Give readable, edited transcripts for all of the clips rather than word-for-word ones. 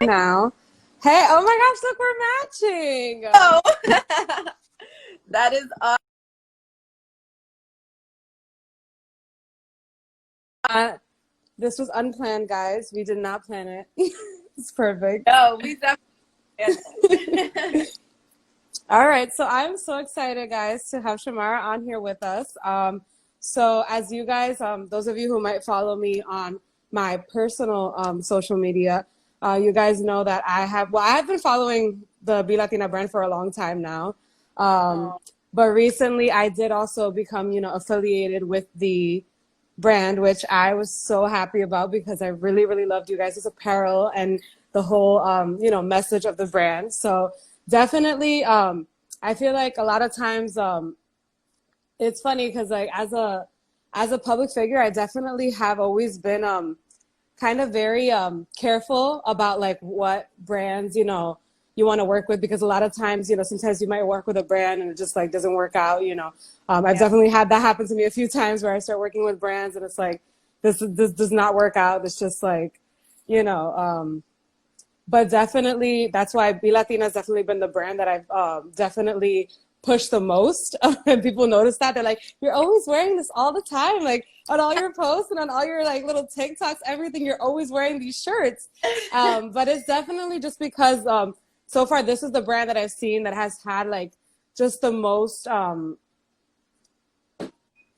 now. Hey, oh my gosh, look, we're matching. Oh, that is This was unplanned, guys. We did not plan it. It's perfect. no, we definitely. All right, so I'm so excited, guys, to have Shomara on here with us. So as you guys, those of you who might follow me on my personal social media, you guys know that I've been following the BLatina brand for a long time now. But recently I did also become, affiliated with the brand, which I was so happy about because I really, really loved you guys' apparel and the whole, message of the brand. So definitely, I feel like a lot of times, it's funny because like as a public figure, I definitely have always been, kind of very, careful about like what brands, you want to work with, because a lot of times, sometimes you might work with a brand and it just like doesn't work out, I've definitely had that happen to me a few times where I start working with brands and it's like, this does not work out. It's just like, but definitely that's why BLatina has definitely been the brand that I've definitely pushed the most. And people notice that. They're like, you're always wearing this all the time. Like on all your posts and on all your like little TikToks, everything, you're always wearing these shirts. But it's definitely just because so far this is the brand that I've seen that has had like just the most,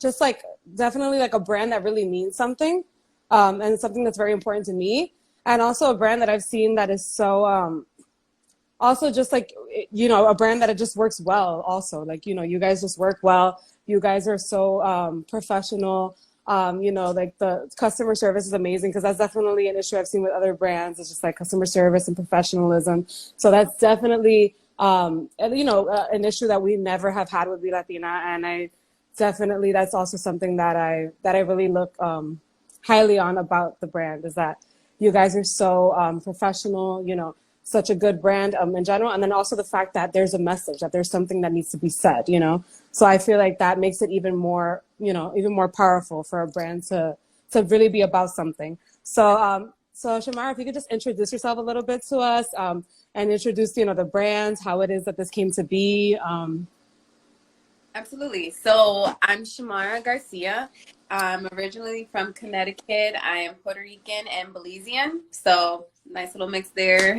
just like definitely like a brand that really means something, and something that's very important to me. And also a brand that I've seen that is so, also just like, a brand that it just works well also. Like, you guys just work well. You guys are so professional. Like the customer service is amazing because that's definitely an issue I've seen with other brands. It's just like customer service and professionalism. So that's definitely, an issue that we never have had with BLatina. And I definitely, that's also something that I really look highly on about the brand, is that you guys are so professional, such a good brand in general. And then also the fact that there's a message, that there's something that needs to be said, So I feel like that makes it even more, even more powerful for a brand to really be about something. So, Shomara, if you could just introduce yourself a little bit to us, and introduce, the brand, how it is that this came to be. Absolutely. So I'm Shomara Garcia. I'm originally from Connecticut. I am Puerto Rican and Belizean. So nice little mix there.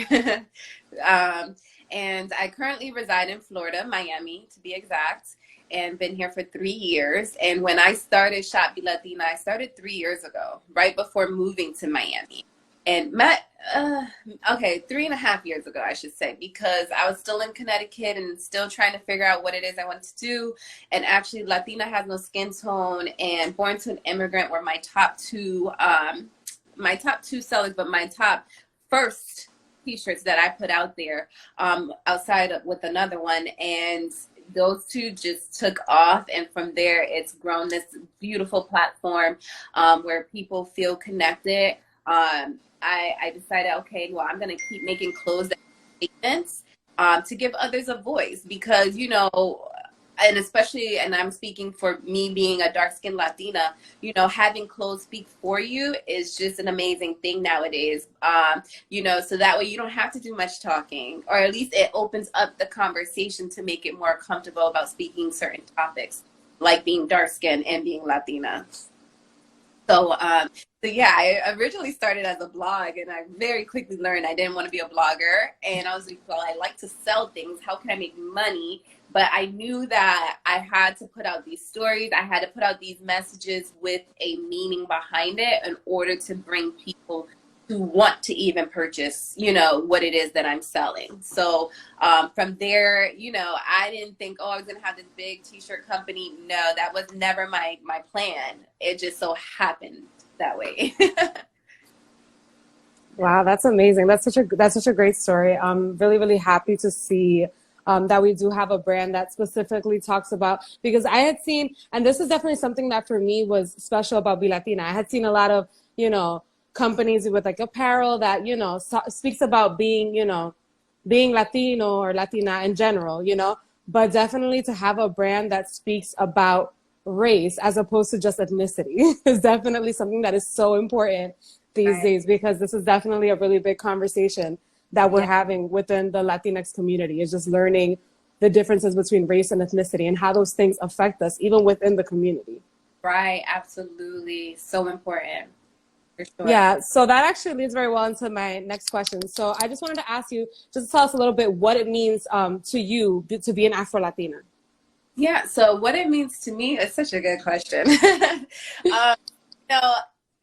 And I currently reside in Florida, Miami to be exact, and been here for 3 years. And when I started Shop BLatina, I started 3 years ago, right before moving to Miami. And met, 3.5 years ago, I should say, because I was still in Connecticut and still trying to figure out what it is I wanted to do. And actually, Latina Has No Skin Tone and Born to an Immigrant were my top two sellers, but my top first t-shirts that I put out there, outside of, with another one. And those two just took off, and from there it's grown this beautiful platform where people feel connected. I decided, okay, well, I'm going to keep making clothes statements to give others a voice, because, and especially, and I'm speaking for me being a dark-skinned Latina, having clothes speak for you is just an amazing thing nowadays. So that way you don't have to do much talking, or at least it opens up the conversation to make it more comfortable about speaking certain topics, like being dark-skinned and being Latina. So yeah, I originally started as a blog, and I very quickly learned I didn't want to be a blogger. And I was like, well, I like to sell things. How can I make money? But I knew that I had to put out these stories. I had to put out these messages with a meaning behind it in order to bring people to want to even purchase, what it is that I'm selling. So from there, I didn't think, I was going to have this big t-shirt company. No, that was never my plan. It just so happened that way. Wow, that's amazing. That's such a great story. I'm really, really happy to see that we do have a brand that specifically talks about, because I had seen, and this is definitely something that for me was special about BLatina. I had seen a lot of, companies with like apparel that, speaks about being, being Latino or Latina in general, but definitely to have a brand that speaks about race as opposed to just ethnicity is definitely something that is so important these days, because this is definitely a really big conversation that we're Yeah. having within the Latinx community, is just learning the differences between race and ethnicity and how those things affect us even within the community. Right. Absolutely. So important. For sure. Yeah, so that actually leads very well into my next question. So I just wanted to ask you just to tell us a little bit what it means to you to be an Afro-Latina. Yeah. So what it means to me is such a good question. You know,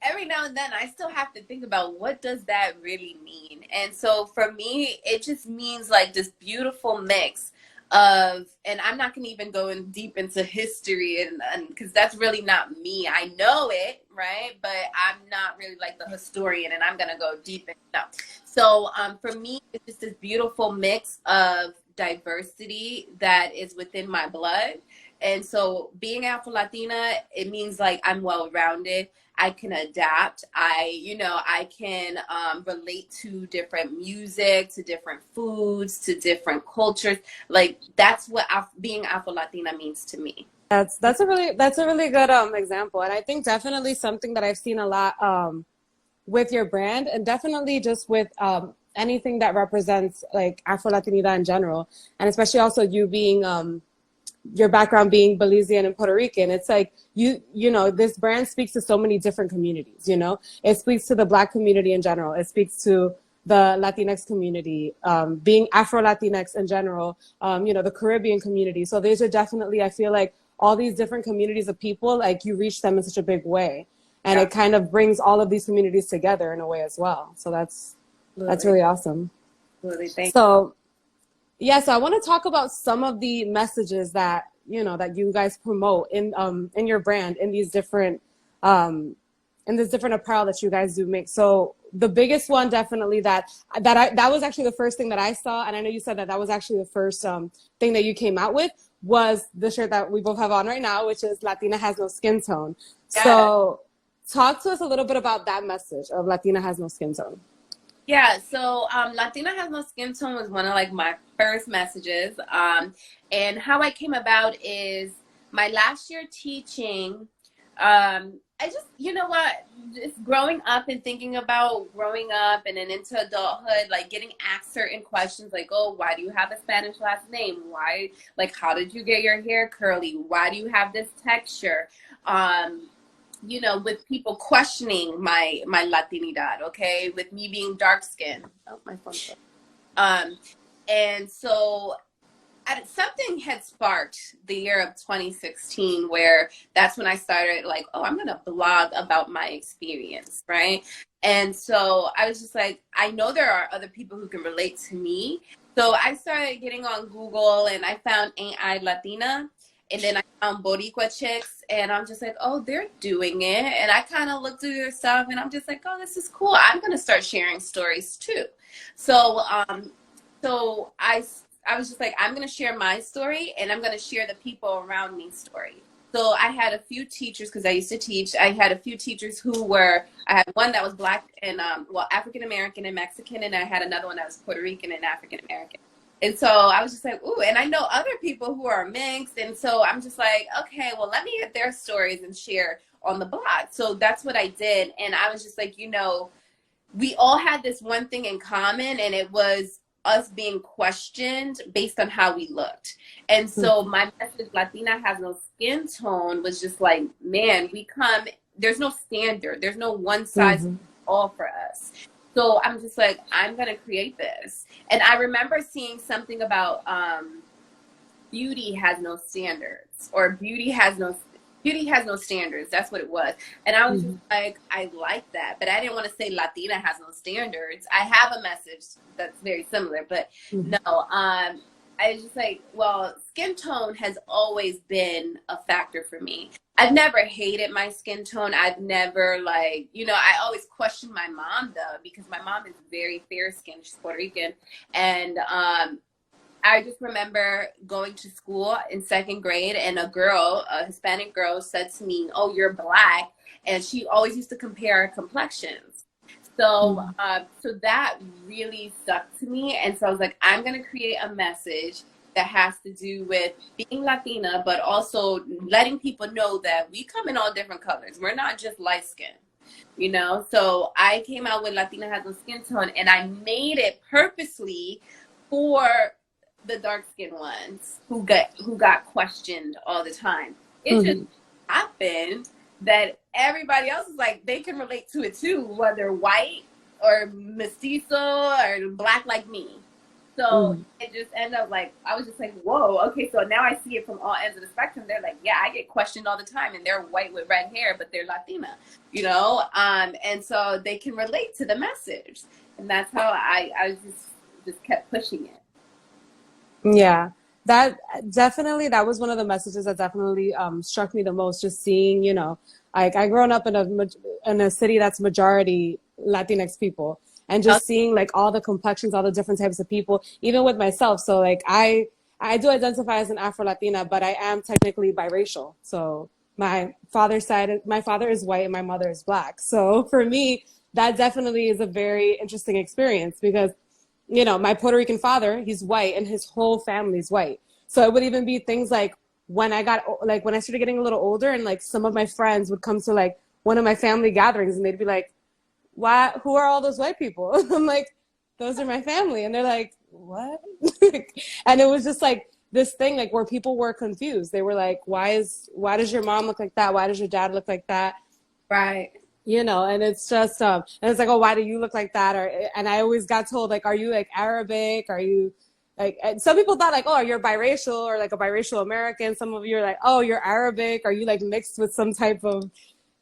every now and then I still have to think about what does that really mean. And so for me, it just means like this beautiful mix of, and I'm not going to even go in deep into history and because that's really not me. I know it, right? But I'm not really like the historian and I'm going to go deep into that. So for me, it's just this beautiful mix of diversity that is within my blood. And so being Afro-Latina, it means like I'm well-rounded. I can adapt. I can relate to different music, to different foods, to different cultures. Like that's what being Afro-Latina means to me. That's a really good example, and I think definitely something that I've seen a lot with your brand, and definitely just with anything that represents like Afro-Latinidad in general, and especially also you being your background being Belizean and Puerto Rican. It's like you know, this brand speaks to so many different communities. You know, it speaks to the Black community in general. It speaks to the Latinx community, being Afro-Latinx in general, you know, the Caribbean community. So these are definitely, I feel like all these different communities of people, like you reach them in such a big way. And Yeah, it kind of brings all of these communities together in a way as well. So that's absolutely. really awesome. Absolutely. Thank So yeah, so I want to talk about some of the messages that that you guys promote in your brand um, in this different apparel that you guys do make. So the biggest one definitely that was actually the first thing that I saw, and I know you said that was actually the first thing that you came out with was the shirt that we both have on right now, which is Latina has no skin tone. you. So talk to us a little bit about that message of Latina has no skin tone. Yeah, so Latina has no skin tone was one of like my first messages. And how I came about is my last year teaching. I just, you know what, just growing up and thinking about growing up and then into adulthood, like getting asked certain questions like, oh, why do you have a Spanish last name? Why, like, how did you get your hair curly? Why do you have this texture? With people questioning my Latinidad, okay, with me being dark skinned. Oh, my phone's up. And so something had sparked the year of 2016 where that's when I started like, oh, I'm gonna blog about my experience, right? And so I was just like, I know there are other people who can relate to me. So I started getting on Google and I found Ain't I Latina? And then I found Boricua Chicks, and I'm just like, oh, they're doing it. And I kind of looked at their stuff, and I'm just like, oh, this is cool. I'm gonna start sharing stories too. So, so I was just like, I'm gonna share my story, and I'm gonna share the people around me's story. So I had a few teachers because I used to teach. I had a few teachers I had one that was Black and African American and Mexican, and I had another one that was Puerto Rican and African American. And so I was just like, ooh, and I know other people who are mixed. And so I'm just like, okay, well, let me get their stories and share on the blog. So that's what I did. And I was just like, we all had this one thing in common, and it was us being questioned based on how we looked. And so my message, Latina has no skin tone, was just like, man, there's no standard. There's no one size fits all for us. So I'm just like, I'm going to create this. And I remember seeing something about beauty has no standards, or beauty has no standards. That's what it was. And I was just like, I like that. But I didn't want to say Latina has no standards. I have a message that's very similar, but no. I was just like, well, skin tone has always been a factor for me. I've never hated my skin tone. I've never I always question my mom though, because my mom is very fair skinned. She's Puerto Rican. And I just remember going to school in second grade, and a Hispanic girl said to me, oh, you're Black. And she always used to compare our complexions. So, so that really stuck to me. And so I was like, I'm going to create a message that has to do with being Latina, but also letting people know that we come in all different colors. We're not just light skinned. you know? So I came out with Latina Has No Skin Tone, and I made it purposely for the dark skinned ones who got questioned all the time. It just happened that everybody else is like, they can relate to it too, whether white or mestizo or black like me. So it just ended up like, I was just like, whoa, okay, so now I see it from all ends of the spectrum. They're like, yeah, I get questioned all the time, and they're white with red hair, but they're Latina, you know? And so they can relate to the message. And that's how I just kept pushing it. Yeah, that definitely, that was one of the messages that definitely struck me the most, just seeing, you know, like I grown up in a city that's majority Latinx people, and just seeing like all the complexions, all the different types of people, even with myself. So like I do identify as an Afro-Latina, but I am technically biracial. So my father's side, my father is white and my mother is black. So for me, that definitely is a very interesting experience because, you know, my Puerto Rican father, he's white and his whole family's white. So it would even be things like when I started getting a little older, and like some of my friends would come to like one of my family gatherings, and they'd be like, why, who are all those white people? I'm like, those are my family. And they're like, what? And it was just like this thing like where people were confused. They were like, why does your mom look like that? Why does your dad look like that? Right. You know, and it's just and it's like, oh, why do you look like that? And I always got told like, are you like Arabic? Are you like, and some people thought like, oh, you're biracial or like a biracial American. Some of you are like, oh, you're Arabic. Are you like mixed with some type of,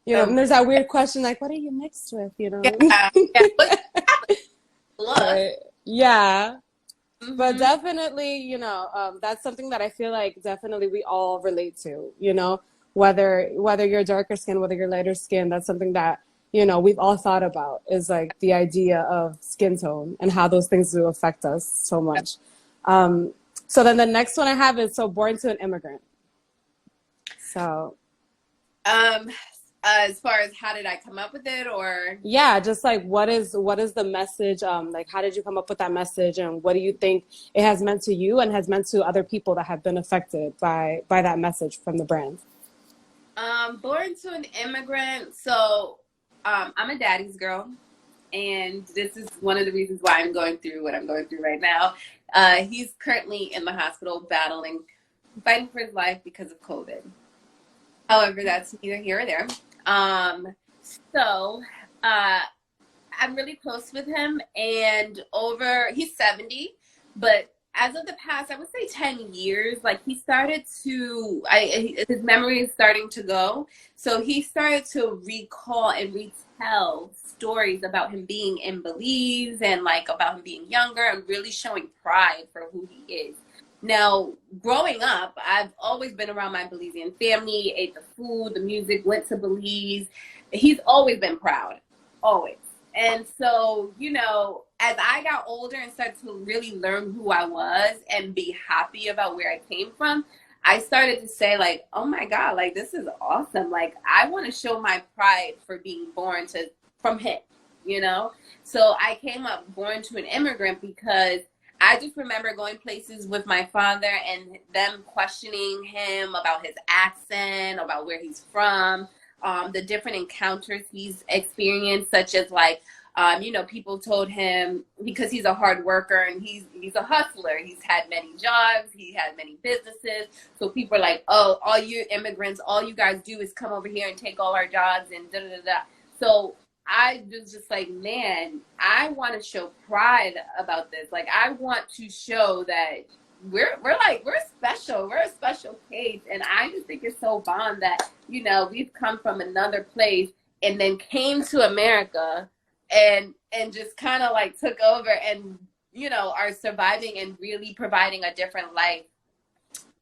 you know? And there's that weird question like, what are you mixed with? You know? Yeah. Right. Yeah. But definitely, you know, that's something that I feel like definitely we all relate to, you know, whether you're darker skin, whether you're lighter skin, that's something that, you know, we've all thought about, is like the idea of skin tone and how those things do affect us so much. So then the next one I have is so born to an immigrant. So as far as how did I come up with it, or yeah, just like what is the message? Like how did you come up with that message, and what do you think it has meant to you and has meant to other people that have been affected by that message from the brand? born to an immigrant. So I'm a daddy's girl, and this is one of the reasons why I'm going through what I'm going through right now. He's currently in the hospital fighting for his life because of COVID. However, that's neither here or there. So I'm really close with him, and he's 70, but as of the past, I would say 10 years, like he started to, his memory is starting to go. So he started to recall and retell stories about him being in Belize and like about him being younger and really showing pride for who he is. Now, growing up, I've always been around my Belizean family, ate the food, the music, went to Belize. He's always been proud, always. And so, you know, as I got older and started to really learn who I was and be happy about where I came from, I started to say like, oh my God, like this is awesome. Like I want to show my pride for being from him, you know? So I came up born to an immigrant because I just remember going places with my father and them questioning him about his accent, about where he's from, the different encounters he's experienced, such as like, you know, people told him because he's a hard worker and he's a hustler. He's had many jobs. He had many businesses. So people are like, oh, all you immigrants, all you guys do is come over here and take all our jobs and da da da da. So I was just like, man, I want to show pride about this. Like, I want to show that we're special. We're a special case. And I just think it's so bomb that, you know, we've come from another place and then came to America and just kind of like took over and, you know, are surviving and really providing a different life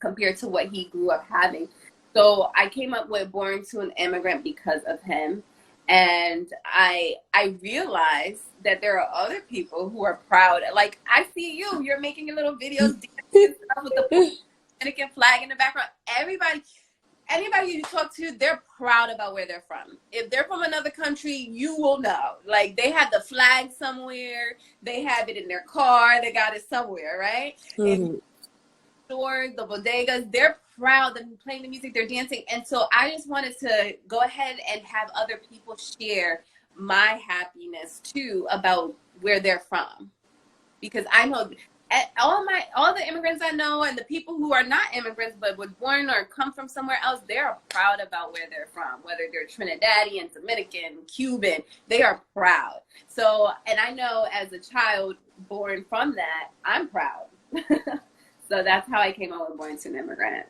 compared to what he grew up having. So I came up with Born to an Immigrant because of him. And I realized that there are other people who are proud. Like, I see you're making your little videos dancing stuff with the Dominican flag in the background. Anybody you talk to, they're proud about where they're from. If they're from another country, you will know. Like, they have the flag somewhere. They have it in their car. They got it somewhere, right? Mm-hmm. And stores, the bodegas, they're proud. They're playing the music, they're dancing. And so I just wanted to go ahead and have other people share my happiness too about where they're from. Because I know all the immigrants I know and the people who are not immigrants but were born or come from somewhere else, they're proud about where they're from, whether they're Trinidadian, Dominican, Cuban, they are proud. So, and I know as a child born from that, I'm proud. So that's how I came up with Born to an Immigrant.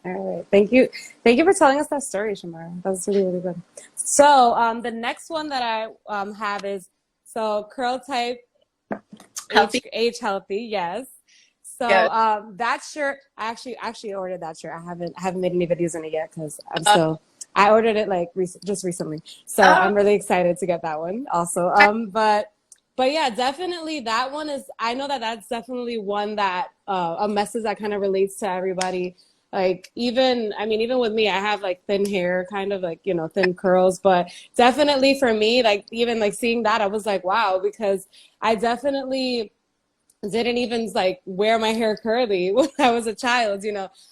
All right. Thank you. Thank you for telling us that story, Shomara. That was really, really good. So the next one that I have is, so curl type Healthy. age healthy, yes. So Yeah. that shirt, I actually ordered that shirt. I haven't made any videos in it yet because I ordered it like just recently. So I'm really excited to get that one also. But yeah, definitely that one is, I know that that's definitely one that a message that kind of relates to everybody. Like even with me, I have like thin hair, kind of like, thin curls, but definitely for me, like even like seeing that, I was like, wow, because I definitely didn't even like wear my hair curly when I was a child.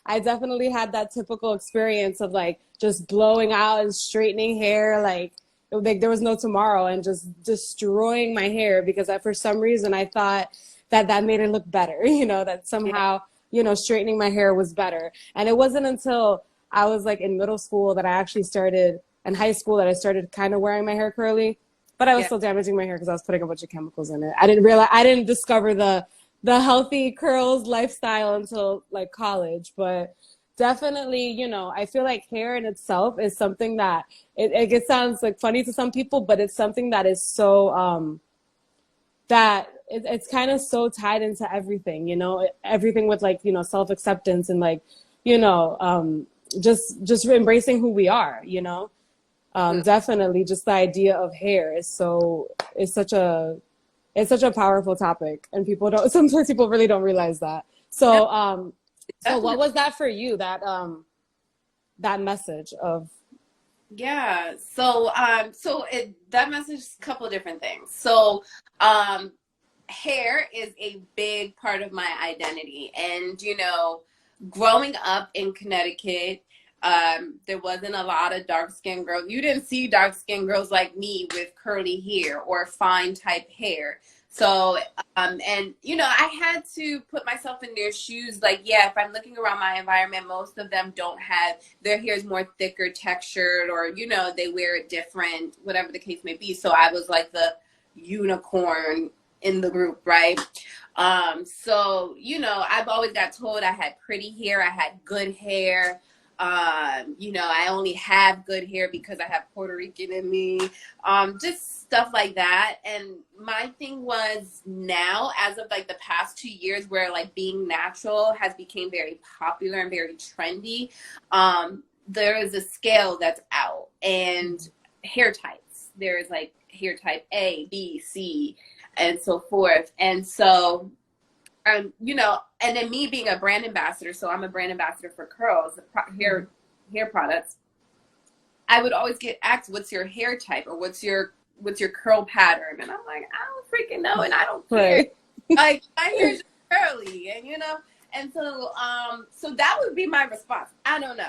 I definitely had that typical experience of like just blowing out and straightening hair, like there was no tomorrow, and just destroying my hair because for some reason I thought that made it look better, that somehow, straightening my hair was better. And it wasn't until I was like in middle school that I actually started, in high school, that I started kind of wearing my hair curly. But I was still damaging my hair because I was putting a bunch of chemicals in it. I didn't discover the healthy curls lifestyle until like college. But definitely, I feel like hair in itself is something that it sounds like funny to some people, but it's something that is so that it's kind of so tied into everything, everything with like, self-acceptance and like, just embracing who we are, definitely just the idea of hair is such a powerful topic, and sometimes people really don't realize that. So so what was that for you, that that message of? Yeah. So that message is a couple of different things. So hair is a big part of my identity, and growing up in Connecticut, there wasn't a lot of dark skinned girls. You didn't see dark skinned girls like me with curly hair or fine type hair. So, and I had to put myself in their shoes. Like, yeah, if I'm looking around my environment, most of them don't have, their hair is more thicker textured, or, they wear it different, whatever the case may be. So I was like the unicorn in the group, right? So, I've always got told I had pretty hair, I had good hair. I only have good hair because I have Puerto Rican in me. Just stuff like that. And my thing was, now, as of like the past 2 years, where like being natural has become very popular and very trendy, there is a scale that's out, and hair types. There is like hair type A, B, C, and so forth. And so and then me being a brand ambassador, so I'm a brand ambassador for curls, hair products. I would always get asked, "What's your hair type?" or "What's your curl pattern?" And I'm like, I don't freaking know, and I don't care. Right. Like, my hair's just curly, and and so so that would be my response. I don't know,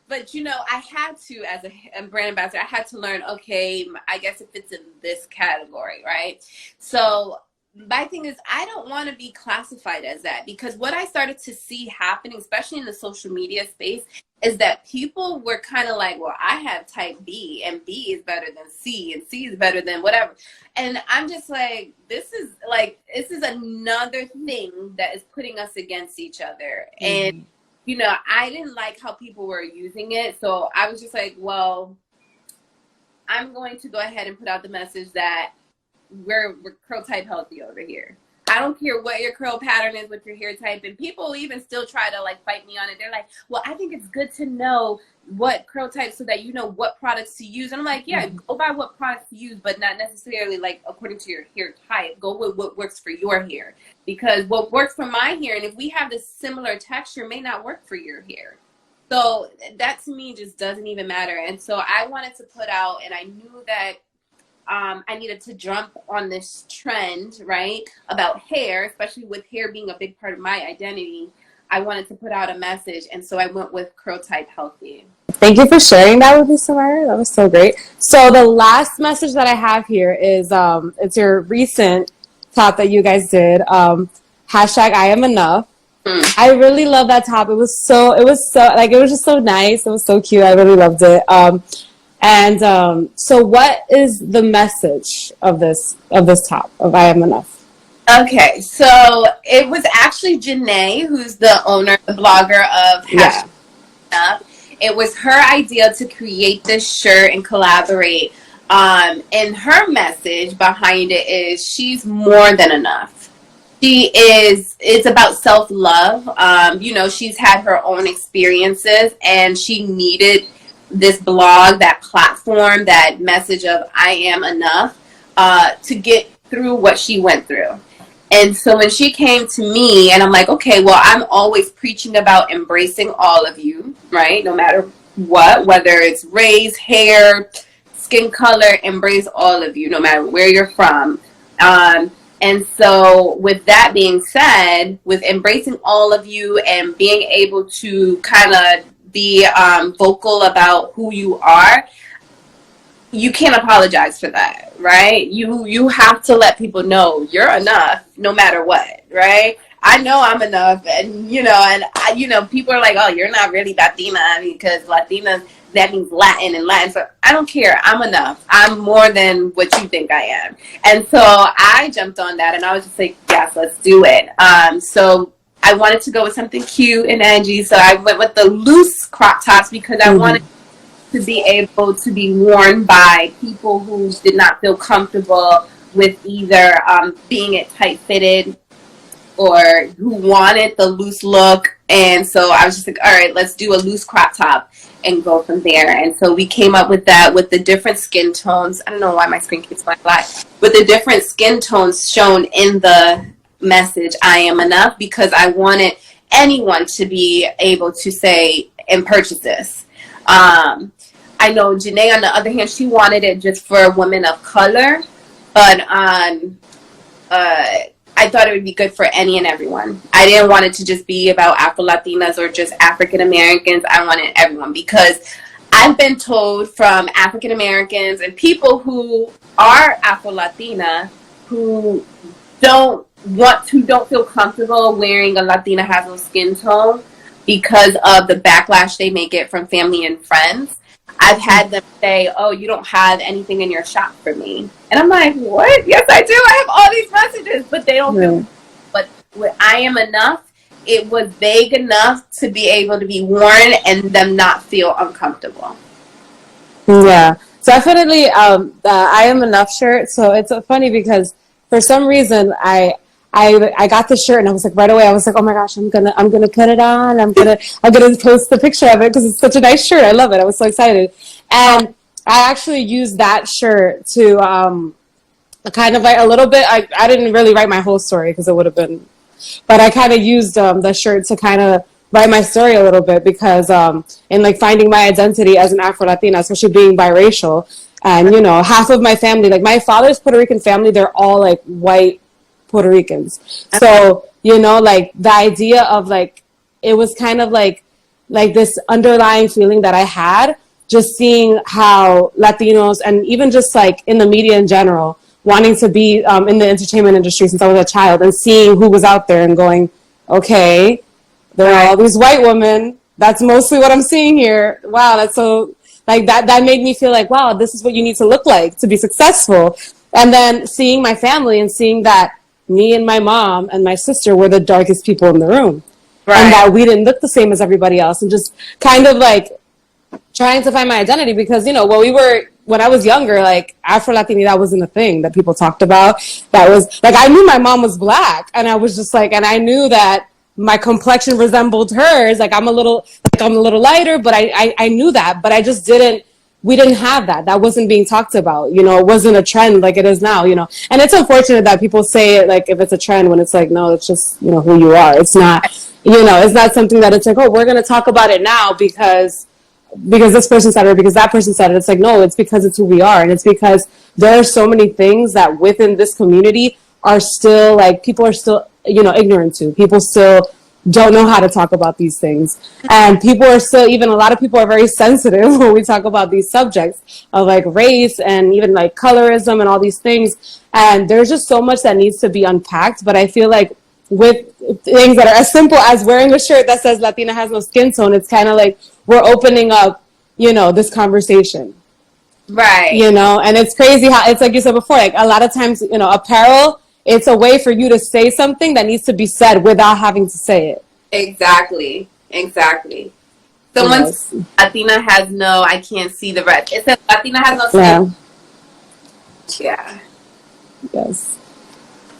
but I had to, as a brand ambassador, I had to learn. Okay, I guess it fits in this category, right? So my thing is, I don't want to be classified as that, because what I started to see happening, especially in the social media space, is that people were kind of like, well, I have type B, and B is better than C, and C is better than whatever. And I'm just like, this is another thing that is putting us against each other. And, I didn't like how people were using it. So I was just like, well, I'm going to go ahead and put out the message that we're curl type healthy over here. I don't care what your curl pattern is with your hair type. And people even still try to like fight me on it. They're like, well, I think it's good to know what curl type so that you know what products to use. And I'm like, yeah, go by what products to use, but not necessarily like according to your hair type. Go with what works for your hair, because what works for my hair, and if we have this similar texture, may not work for your hair. So that to me just doesn't even matter. And so I wanted to put out, and I knew that I needed to jump on this trend, right, about hair, especially with hair being a big part of my identity. I wanted to put out a message, and so I went with Curl Type Healthy. Thank you for sharing that with me, Shomara. That was so great. So the last message that I have here is it's your recent top that you guys did. Hashtag I am enough. I really love that top. It was so like, it was just so nice. It was so cute. I really loved it. So what is the message of this top of I am enough? Okay, so it was actually Janae, who's the owner, the blogger of Hashtag Enough. It was her idea to create this shirt and collaborate. And her message behind it is she's more than enough. It's about self-love. You know, she's had her own experiences, and she needed this blog, that platform, that message of I am enough, to get through what she went through. And so when she came to me, and I'm like, okay, well, I'm always preaching about embracing all of you, right? No matter what, whether it's race, hair, skin color, embrace all of you, no matter where you're from. And so with that being said, with embracing all of you and being able to kind of be vocal about who you are, you can't apologize for that, right? You have to let people know you're enough no matter what, right? I know I'm enough, and people are like, oh, you're not really Latina, because Latinas, that means Latin, and Latin. So I don't care. I'm enough. I'm more than what you think I am. And so I jumped on that, and I was just like, yes, let's do it. So I wanted to go with something cute and edgy, so I went with the loose crop tops because I wanted to be able to be worn by people who did not feel comfortable with either being it tight fitted or who wanted the loose look. And so I was just like, all right, let's do a loose crop top and go from there. And so we came up with that with the different skin tones. I don't know why my screen keeps going black. With the different skin tones shown in the message, I am enough, because I wanted anyone to be able to say and purchase this. I know Janae, on the other hand, she wanted it just for women of color, but I thought it would be good for any and everyone. I didn't want it to just be about Afro-Latinas or just African Americans. I wanted everyone, because I've been told from African Americans and people who are Afro-Latina who don't feel comfortable wearing a Latina has no skin tone because of the backlash they may get from family and friends. I've had them say, oh, you don't have anything in your shop for me. And I'm like, what? Yes, I do. I have all these messages, but they don't feel. But with I am enough, it was vague enough to be able to be worn and them not feel uncomfortable. Yeah, definitely. The I am enough shirt. So it's funny because for some reason I got the shirt and I was like, right away I was like, oh my gosh, I'm gonna put it on. I'm gonna post the picture of it because it's such a nice shirt. I love it. I was so excited. And I actually used that shirt to kind of like a little bit. I didn't really write my whole story because it would have been, but I kind of used the shirt to kind of write my story a little bit because in like finding my identity as an Afro-Latina, especially being biracial, and half of my family, like my father's Puerto Rican family, they're all like white Puerto Ricans. So, like the idea of like, it was kind of like this underlying feeling that I had just seeing how Latinos and even just like in the media in general, wanting to be in the entertainment industry since I was a child and seeing who was out there and going, okay, there are all these white women. That's mostly what I'm seeing here. Wow. That's so like that made me feel like, wow, this is what you need to look like to be successful. And then seeing my family and seeing that me and my mom and my sister were the darkest people in the room. Right. And that we didn't look the same as everybody else. And just kind of like trying to find my identity because, when I was younger, like Afro-Latinidad wasn't a thing that people talked about. That was like, I knew my mom was black and I was just like, and I knew that my complexion resembled hers. Like I'm a little lighter, but I knew that, but I just we didn't have that. That wasn't being talked about. It wasn't a trend like it is now, and it's unfortunate that people say it like if it's a trend when it's like, no, it's just, who you are. It's not, it's not something that it's like, oh, we're going to talk about it now because this person said it or because that person said it. It's like, no, it's because it's who we are. And it's because there are so many things that within this community are still like, people are still, ignorant to. People still don't know how to talk about these things. And people are still, even a lot of people are very sensitive when we talk about these subjects of like race and even like colorism and all these things. And there's just so much that needs to be unpacked. But I feel like with things that are as simple as wearing a shirt that says Latina has no skin tone, it's kind of like we're opening up, you know, this conversation. Right. You know, and it's crazy how it's like you said before, like a lot of times, you know, apparel, it's a way for you to say something that needs to be said without having to say it. Exactly. Someone's Latina has no, I can't see the red. It says Latina has no skin. Yeah. Yes.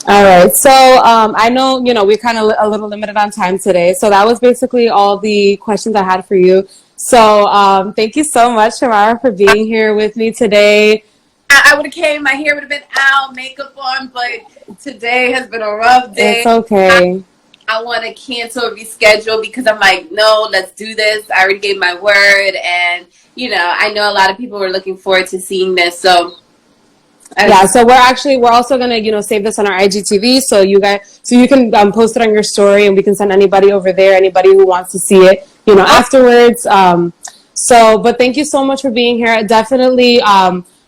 All right. So I know, you know, we're kind of a little limited on time today. So that was basically all the questions I had for you. So thank you so much, Shomara, for being here with me today. I would have came, my hair would have been out, makeup on, but today has been a rough day. It's okay. I want to cancel or reschedule because I'm like, no, let's do this. I already gave my word. And, you know, I know a lot of people were looking forward to seeing this. So so we're also gonna, you know, save this on our IGTV so you can post it on your story and we can send anybody over there, anybody who wants to see it, you know, afterwards. But thank you so much for being here. Definitely,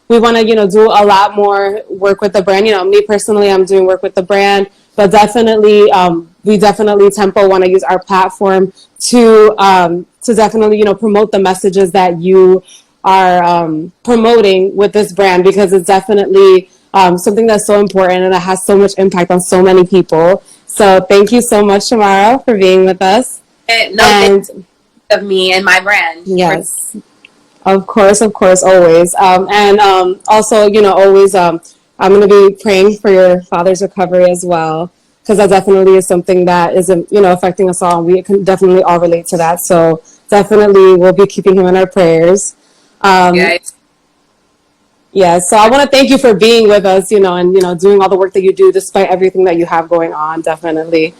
we want to, you know, do a lot more work with the brand. You know, me personally, I'm doing work with the brand, but definitely, we definitely Tempo want to use our platform to definitely, you know, promote the messages that you are promoting with this brand, because it's definitely something that's so important and that has so much impact on so many people. So thank you so much, Shomara, for being with us. Of me and my brand. Yes, of course, always. Also, you know, always, I'm going to be praying for your father's recovery as well, because that definitely is something that is, you know, affecting us all. We can definitely all relate to that. So definitely we'll be keeping him in our prayers. So I want to thank you for being with us, you know, and, you know, doing all the work that you do despite everything that you have going on, definitely.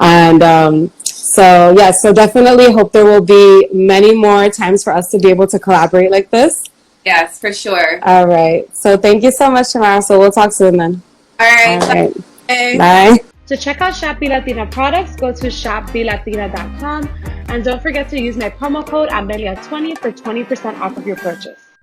And so definitely hope there will be many more times for us to be able to collaborate like this. Yes, for sure. All right. So thank you so much, Shomara. So we'll talk soon then. All right. Bye. To check out Shop BLatina products, go to shopblatina.com and don't forget to use my promo code Amelia20 for 20% off of your purchase.